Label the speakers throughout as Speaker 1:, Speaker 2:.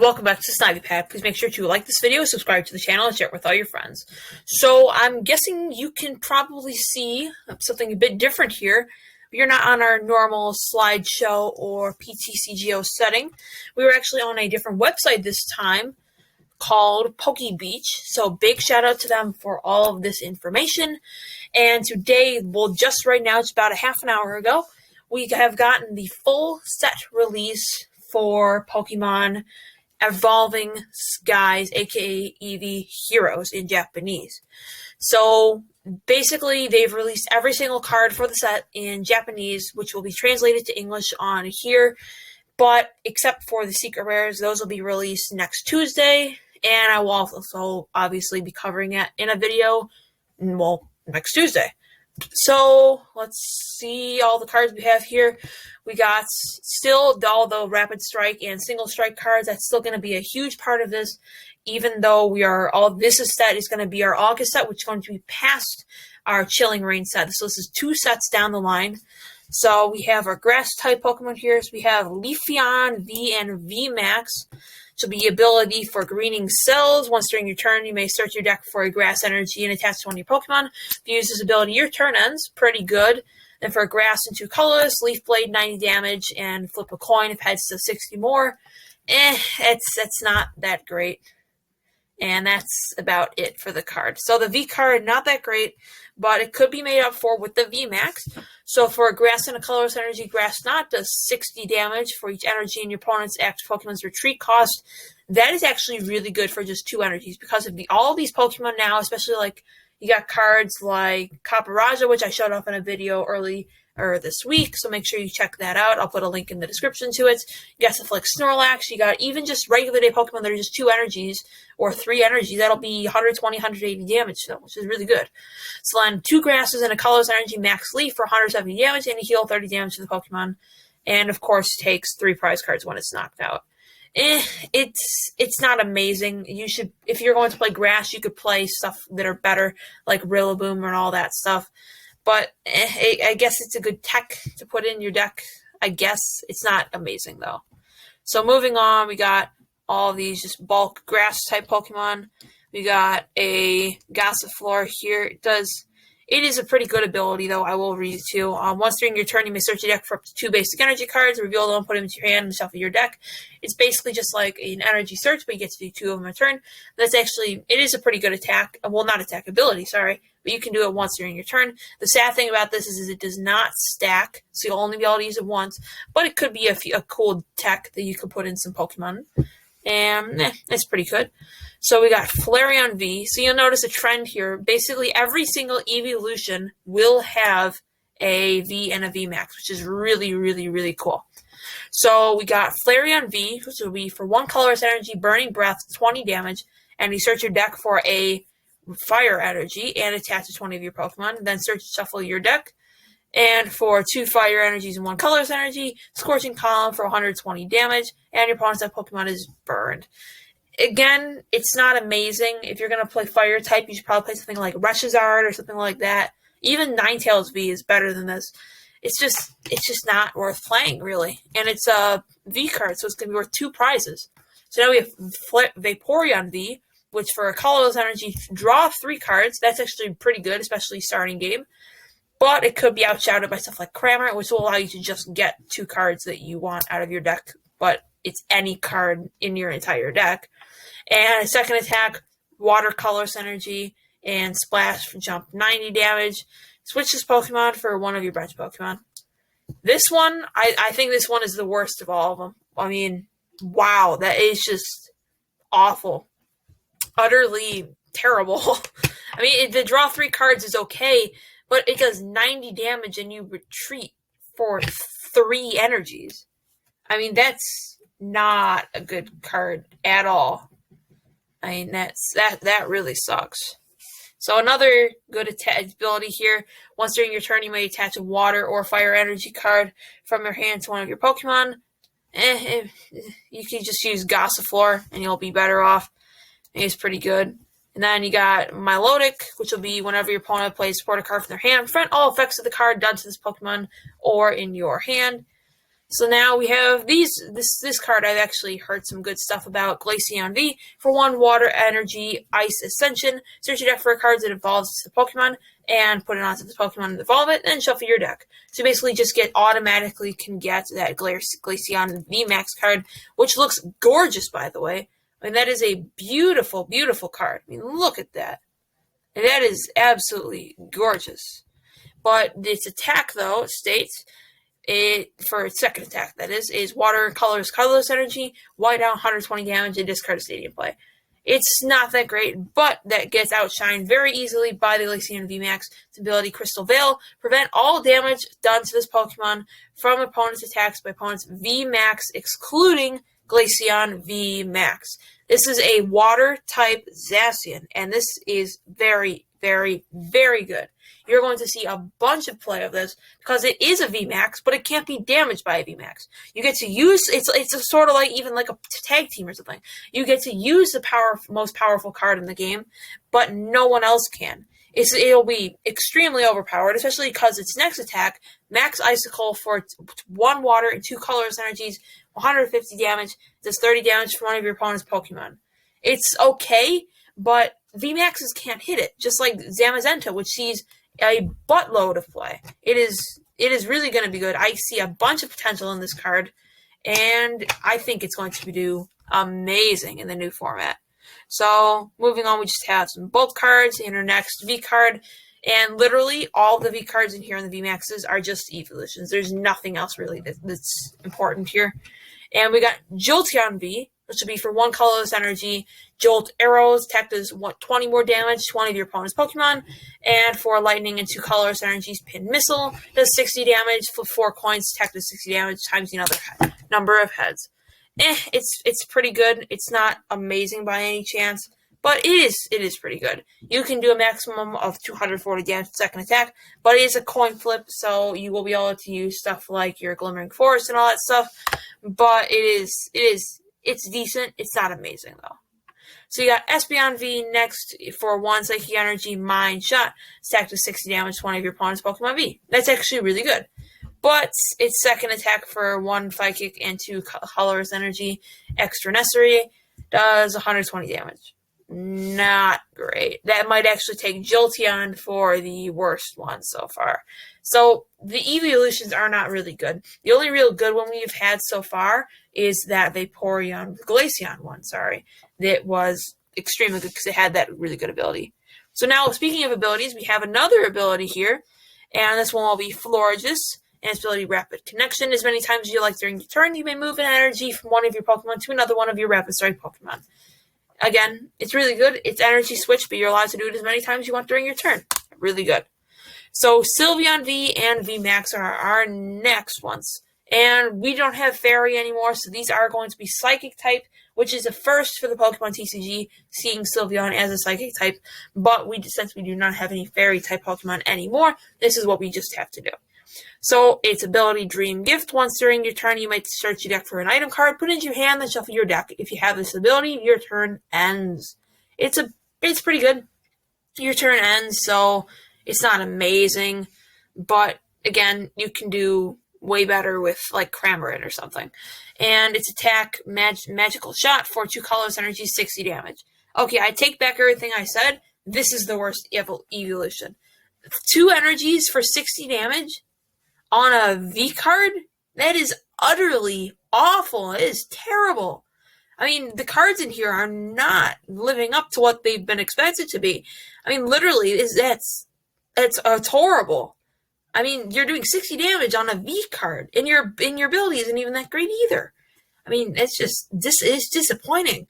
Speaker 1: and welcome back to SnivyPad. Please make sure to like this video, subscribe to the channel, and share it with all your friends. So I'm guessing you can probably see something a bit different here. You're not on our normal slideshow or PTCGO setting. We were actually on a different website this time called PokeBeach. So big shout out to them for all of this information. And today, well, just right now, it's about a half an hour ago, we have gotten the full set release for Pokemon Evolving Skies, aka Eevee Heroes in Japanese. So basically, they've released every single card for the set in Japanese, which will be translated to English on here. But except for the secret rares, those will be released next Tuesday. And I will also obviously be covering it in a video, well, next Tuesday. So let's see all the cards we have here. We got still all the Rapid Strike and Single Strike cards. That's still going to be a huge part of this, even though this set is going to be our August set, which is going to be past our Chilling Reign set. So this is two sets down the line. So we have our Grass-type Pokemon here. So we have Leafeon V and VMAX. So the ability for greening cells. Once during your turn, you may search your deck for a grass energy and attach to one of your Pokemon. If you use this ability, your turn ends. Pretty good. And for grass and two colorless, Leaf Blade 90 damage and flip a coin if heads to 60 more. It's not that great. And that's about it for the card. So the V card, not that great, but it could be made up for with the VMAX. So for a grass and a colorless energy, Grass Knot does 60 damage for each energy in your opponent's active Pokemon's retreat cost. That is actually really good for just two energies because of all these Pokemon now, especially like you got cards like Caparaja, which I showed off in a video earlier this week, so make sure you check that out. I'll put a link in the description to it. You got stuff like Snorlax. You got even just regular day Pokemon that are just two energies or three energies. That'll be 120, 180 damage, which is really good. So then two grasses and a colorless energy Max Leaf for 170 damage and a heal 30 damage to the Pokemon. And of course, takes 3 prize cards when it's knocked out. It's not amazing. You should, if you're going to play grass, you could play stuff that are better, like Rillaboom and all that stuff. But I guess it's a good tech to put in your deck. I guess it's not amazing though. So moving on, we got all these just bulk grass type Pokemon. We got a Gossifleur here. It is a pretty good ability, though. I will read it to you. Once during your turn, you may search your deck for up to 2 basic energy cards, reveal them, put them into your hand, and shuffle your deck. It's basically just like an energy search, but you get to do 2 of them a turn. It is a pretty good attack. Well, not attack ability, sorry. But you can do it once during your turn. The sad thing about this is it does not stack, so you'll only be able to use it once. But it could be a cool tech that you could put in some Pokemon. And it's pretty good. So we got Flareon V. So you'll notice a trend here. Basically, every single evolution will have a V and a VMAX, which is really, really, really cool. So we got Flareon V, which will be for 1 colorless energy, Burning Breath, 20 damage, and you search your deck for a fire energy and attach to 20 of your Pokemon. Then search and shuffle your deck. And for 2 fire energies and 1 colorless energy, Scorching Column for 120 damage, and your opponent's Pokemon is burned. Again, it's not amazing. If you're going to play fire type, you should probably play something like Reshizard or something like that. Even Ninetales V is better than this. It's just not worth playing, really. And it's a V card, so it's going to be worth 2 prizes. So now we have Vaporeon V, which for a colorless energy, draw 3 cards. That's actually pretty good, especially starting game. But it could be outshouted by stuff like Cramor, which will allow you to just get 2 cards that you want out of your deck, but it's any card in your entire deck. And a second attack, Watercolor's energy, and Splash for jump 90 damage. Switch this Pokemon for one of your bench Pokemon. This one, I think this one is the worst of all of them. I mean, wow, that is just awful. Utterly terrible. I mean, the draw 3 cards is okay, but it does 90 damage and you retreat for 3 energies. I mean, that's not a good card at all. I mean, that really sucks. So another good ability here. Once during your turn, you may attach a water or fire energy card from your hand to one of your Pokemon. You can just use Gossifleur and you'll be better off. It's pretty good. And then you got Milotic, which will be whenever your opponent plays support a card from their hand, prevent all effects of the card done to this Pokemon or in your hand. So now we have this card I've actually heard some good stuff about. Glaceon V. For 1 Water Energy Ice Ascension. Search your deck for cards that evolves the Pokemon and put it onto the Pokemon and evolve it, then shuffle your deck. So basically just automatically can get that Glaceon VMAX card, which looks gorgeous, by the way. I mean, that is a beautiful, beautiful card. I mean, look at that. And that is absolutely gorgeous. But its attack, though, states, for its second attack, that is Water Colorless Energy, white out 120 damage, and discard a Stadium play. It's not that great, but that gets outshined very easily by the Glaceon VMAX. Its ability, Crystal Veil, prevent all damage done to this Pokemon from opponent's attacks by opponent's VMAX, excluding Glaceon VMAX. This is a Water-type Zacian, and this is very, very, very good. You're going to see a bunch of play of this because it is a VMAX, but it can't be damaged by a VMAX. You get to use it's a sort of like even like a tag team or something. You get to use the most powerful card in the game, but no one else can. It'll be extremely overpowered, especially because its next attack, Max Icicle for 1 Water and 2 Colorless Energies, 150 damage, does 30 damage for one of your opponent's Pokemon. It's okay, but VMAXs can't hit it, just like Zamazenta, which sees a buttload of play. It is really going to be good. I see a bunch of potential in this card, and I think it's going to do amazing in the new format. So, moving on, we just have some bulk cards in our next V card, and literally all the V cards in here in the VMAXs are just evolutions. There's nothing else really that's important here. And we got Jolteon V, which will be for 1 Colorless Energy, Jolt Arrows, attack does 20 more damage to one of your opponent's Pokemon, and for Lightning and 2 Colorless Energies, Pin Missile, does 60 damage, for 4 coins, attack does 60 damage, times the number of heads. It's pretty good. It's not amazing by any chance, but it is pretty good. You can do a maximum of 240 damage second attack, but it is a coin flip, so you will be able to use stuff like your Glimmering Forest and all that stuff, but it's decent. It's not amazing, though. So you got Espeon V next for 1 Psychic Energy Mind Shot. Stacked with 60 damage to one of your opponent's Pokemon V. That's actually really good. But its second attack for 1 Psychic and 2 Colorless Energy Extra Necessary does 120 damage. Not great. That might actually take Jolteon for the worst one so far. So the evolutions are not really good. The only real good one we've had so far is that Vaporeon Glaceon one, that was extremely good because it had that really good ability. So now, speaking of abilities, we have another ability here, and this one will be Florges, and its ability Rapid Connection. As many times as you like during your turn, you may move an energy from one of your Pokemon to another one of your Rapid Strike Pokemon. Again, it's really good. It's energy switch, but you're allowed to do it as many times as you want during your turn. Really good. So Sylveon V and VMAX are our next ones. And we don't have Fairy anymore, so these are going to be Psychic type, which is a first for the Pokemon TCG, seeing Sylveon as a Psychic type. But since we do not have any Fairy type Pokemon anymore, this is what we just have to do. So its ability Dream Gift. Once during your turn, you might search your deck for an item card, put it into your hand, then shuffle your deck. If you have this ability, your turn ends. It's pretty good. Your turn ends, so it's not amazing, but again, you can do way better with like Cramorant or something. And its attack Magical Shot for 2 Colorless Energy, 60 damage. Okay, I take back everything I said. This is the worst evolution. 2 energies for 60 damage on a V card? That is utterly awful. It is terrible. I mean, the cards in here are not living up to what they've been expected to be. I mean, literally, it's horrible. I mean, you're doing 60 damage on a V card, and your ability isn't even that great either. I mean, it's disappointing.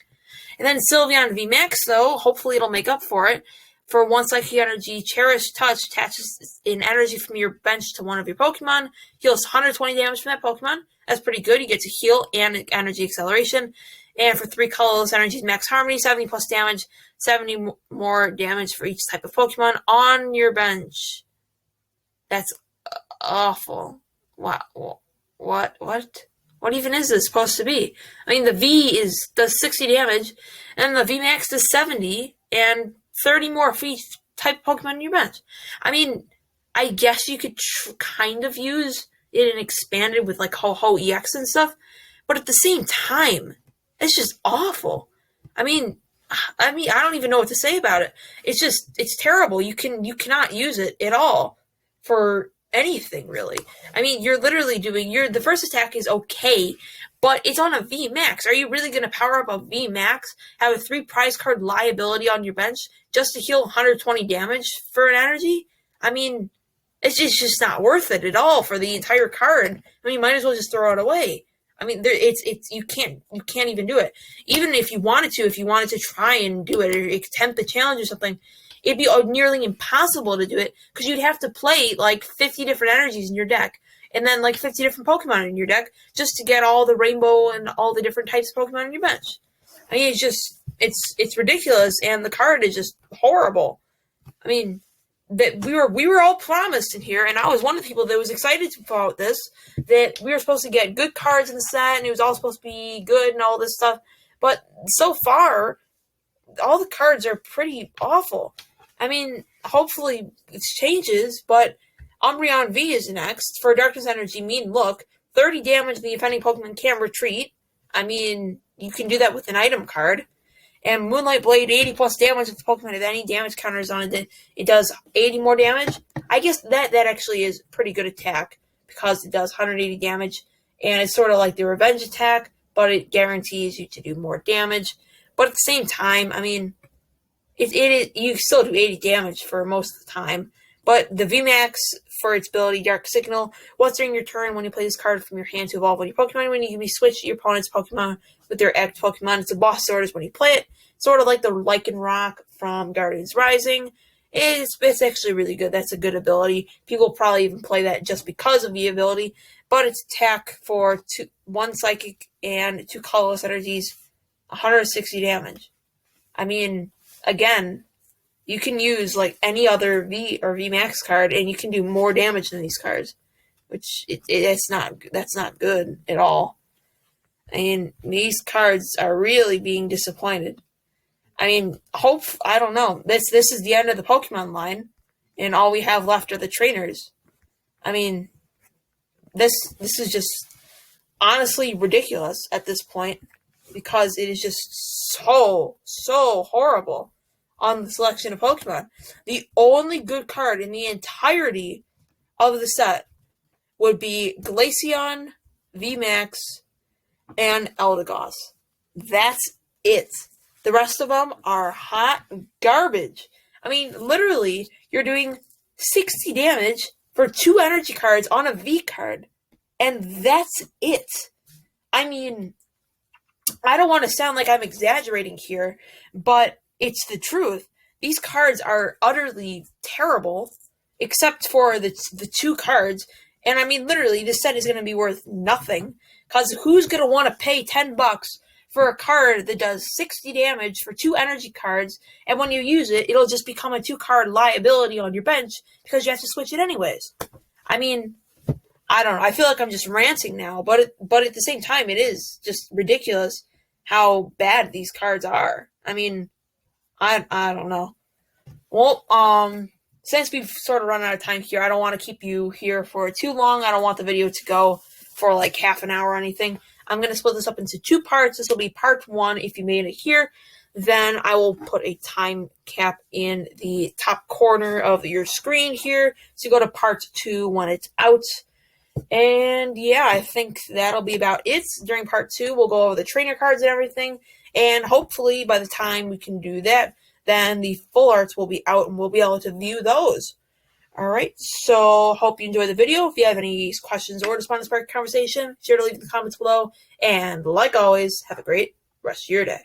Speaker 1: And then Sylveon VMAX, though, hopefully it'll make up for it. For 1 Psychic Energy, Cherish Touch attaches an energy from your bench to one of your Pokemon. Heals 120 damage from that Pokemon. That's pretty good. You get to heal and energy acceleration. And for 3 Colorless Energies, Max Harmony, 70 plus damage, 70 more damage for each type of Pokemon on your bench. That's awful. Wow. What even is this supposed to be? I mean, the V does 60 damage, and the VMAX does 70, and 30 more for each type of Pokemon on your bench. I mean, I guess you could kind of use it expanded with like Ho-Ho EX and stuff. But at the same time, it's just awful. I mean, I don't even know what to say about it. It's terrible. You cannot use it at all for anything really. I mean, you're literally doing the first attack is okay, but it's on a V Max. Are you really going to power up a V Max, have a 3 prize card liability on your bench just to heal 120 damage for an energy? I mean, it's just not worth it at all for the entire card. I mean, you might as well just throw it away. I mean, you can't even do it. Even if you wanted to try and do it or attempt the challenge or something, it'd be nearly impossible to do it because you'd have to play like 50 different energies in your deck and then like 50 different Pokemon in your deck just to get all the rainbow and all the different types of Pokemon on your bench. I mean, it's ridiculous, and the card is just horrible. I mean, that we were all promised in here, and I was one of the people that was excited about this, that we were supposed to get good cards in the set, and it was all supposed to be good and all this stuff. But so far, all the cards are pretty awful. I mean, hopefully it changes, but Umbreon V is next for Darkness Energy Mean Look. 30 damage the offending Pokemon can retreat. I mean, you can do that with an item card. And Moonlight Blade, 80 plus damage if the Pokemon has any damage counters on it. It does 80 more damage. I guess that actually is pretty good attack because it does 180 damage. And it's sort of like the revenge attack, but it guarantees you to do more damage. But at the same time, I mean, you still do 80 damage for most of the time. But the VMAX, for its ability, Dark Signal, once during your turn, when you play this card from your hand to evolve on your Pokemon, when you can be switched to your opponent's Pokemon with their active Pokemon, it's a boss orders when you play it. Sort of like the Lycanroc from Guardians Rising. It's actually really good. That's a good ability. People probably even play that just because of the ability. But it's attack for 1 Psychic and 2 colorless energies, 160 damage. I mean, again, you can use like any other V or VMAX card, and you can do more damage than these cards, which that's not good at all. I mean, these cards are really being disappointed. I mean, I don't know. This is the end of the Pokemon line, and all we have left are the trainers. I mean, this is just honestly ridiculous at this point because it is just so horrible on the selection of Pokemon. The only good card in the entirety of the set would be Glaceon, VMAX, and Eldegoss. That's it. The rest of them are hot garbage. I mean, literally, you're doing 60 damage for 2 energy cards on a V card. And that's it. I mean, I don't want to sound like I'm exaggerating here, but it's the truth. These cards are utterly terrible, except for the 2 cards. And I mean, literally, this set is going to be worth nothing. Because who's going to want to pay $10 for a card that does 60 damage for 2 energy cards, and when you use it, it'll just become a 2-card liability on your bench because you have to switch it anyways? I mean, I don't know. I feel like I'm just ranting now, but at the same time, it is just ridiculous how bad these cards are. I mean, I don't know. Well, since we've sort of run out of time here, I don't want to keep you here for too long. I don't want the video to go for like half an hour or anything. I'm going to split this up into 2 parts. This will be part 1 if you made it here. Then I will put a time cap in the top corner of your screen here. So you go to part 2 when it's out. And yeah, I think that'll be about it. During part 2, we'll go over the trainer cards and everything. And hopefully by the time we can do that, then the full arts will be out and we'll be able to view those. Alright, so hope you enjoyed the video. If you have any questions or just want to spark a conversation, sure to leave in the comments below. And like always, have a great rest of your day.